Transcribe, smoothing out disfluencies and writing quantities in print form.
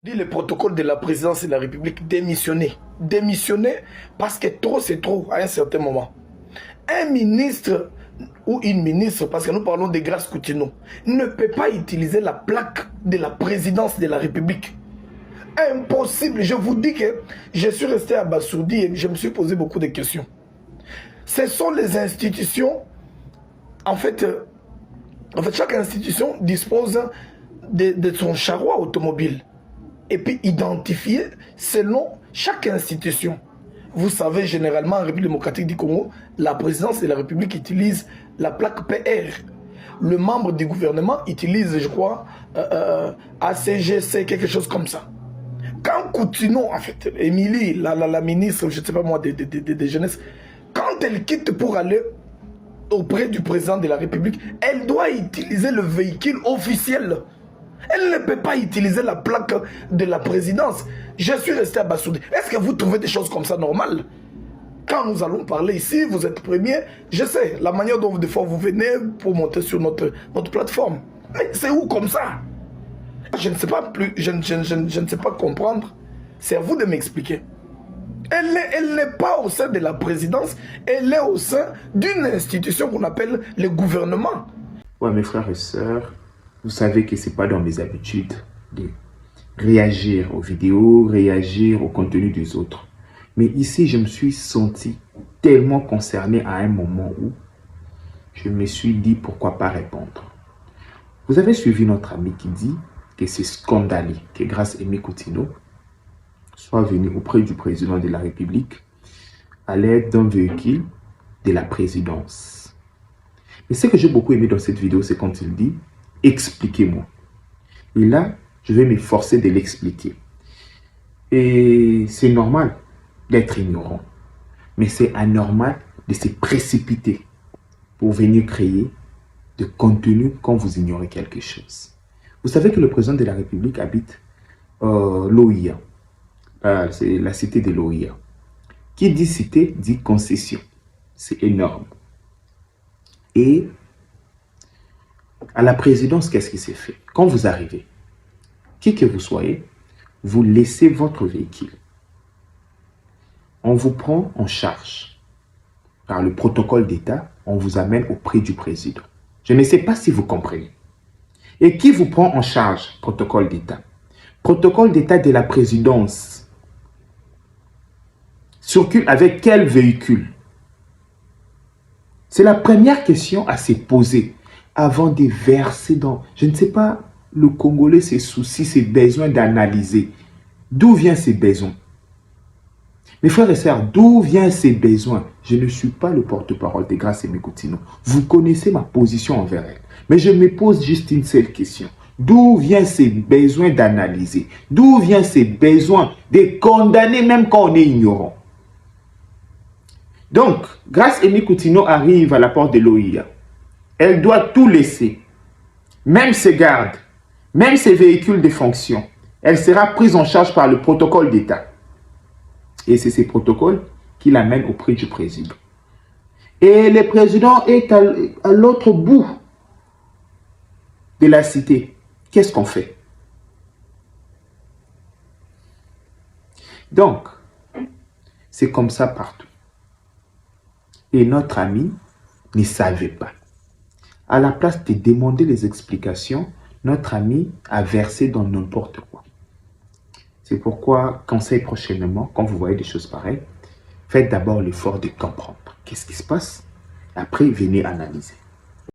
Dit le protocole de la présidence de la République démissionner. Démissionner parce que trop c'est trop à un certain moment. Un ministre ou une ministre, parce que nous parlons de Grace Coutinho, ne peut pas utiliser la plaque de la présidence de la République. Impossible. Je vous dis que je suis resté abasourdi et je me suis posé beaucoup de questions. Ce sont les institutions, en fait chaque institution dispose de son charroi automobile. Et puis identifié selon chaque institution. Vous savez, généralement, en République démocratique du Congo, la présidence de la République utilise la plaque PR. Le membre du gouvernement utilise, je crois, ACGC, quelque chose comme ça. Quand Coutinho, en fait, Émilie, la ministre, je ne sais pas moi, de jeunesse, quand elle quitte pour aller auprès du président de la République, elle doit utiliser le véhicule officiel. Elle ne peut pas utiliser la plaque de la présidence. Je suis resté abasourdi. Est-ce que vous trouvez des choses comme ça normales? Quand nous allons parler ici, vous êtes premier. Je sais, la manière dont des fois vous venez pour monter sur notre plateforme. Mais c'est où comme ça? Je ne sais pas plus, je ne sais pas comprendre. C'est à vous de m'expliquer. Elle n'est pas au sein de la présidence, elle est au sein d'une institution qu'on appelle le gouvernement. Ouais, mes frères et sœurs, vous savez que ce n'est pas dans mes habitudes de réagir aux vidéos, réagir au contenu des autres. Mais ici, je me suis senti tellement concerné à un moment où je me suis dit pourquoi pas répondre. Vous avez suivi notre ami qui dit que c'est scandaleux que Grace Aimé Coutinho soit venu auprès du président de la République à l'aide d'un véhicule de la présidence. Mais ce que j'ai beaucoup aimé dans cette vidéo, c'est quand il dit « Expliquez-moi ». Et là, je vais m'efforcer de l'expliquer. Et c'est normal d'être ignorant. Mais c'est anormal de se précipiter pour venir créer de contenu quand vous ignorez quelque chose. Vous savez que le président de la République habite l'OIA. C'est la cité de l'OIA. Qui dit cité, dit concession. C'est énorme. Et à la présidence, qu'est-ce qui s'est fait? Quand vous arrivez, qui que vous soyez, vous laissez votre véhicule. On vous prend en charge. Par le protocole d'État, on vous amène auprès du président. Je ne sais pas si vous comprenez. Et qui vous prend en charge? Protocole d'État. Protocole d'État de la présidence. Circule avec quel véhicule? C'est la première question à se poser avant de verser dans... Je ne sais pas, le Congolais, ses soucis, ses besoins d'analyser. D'où viennent ces besoins? Mes frères et sœurs, d'où viennent ces besoins? Je ne suis pas le porte-parole de Grace Aimé Coutinho. Vous connaissez ma position envers elle. Mais je me pose juste une seule question. D'où viennent ces besoins d'analyser? D'où viennent ces besoins de condamner même quand on est ignorant? Donc, Grace Aimé Coutinho arrive à la porte de l'OIA. Elle doit tout laisser. Même ses gardes, même ses véhicules de fonction. Elle sera prise en charge par le protocole d'État. Et c'est ces protocoles qui l'amènent auprès du président. Et le président est à l'autre bout de la cité. Qu'est-ce qu'on fait? Donc, c'est comme ça partout. Et notre ami ne savait pas. À la place de demander les explications, notre ami a versé dans n'importe quoi. C'est pourquoi, conseil prochainement, quand vous voyez des choses pareilles, faites d'abord l'effort de comprendre. Qu'est-ce qui se passe? Après, venez analyser.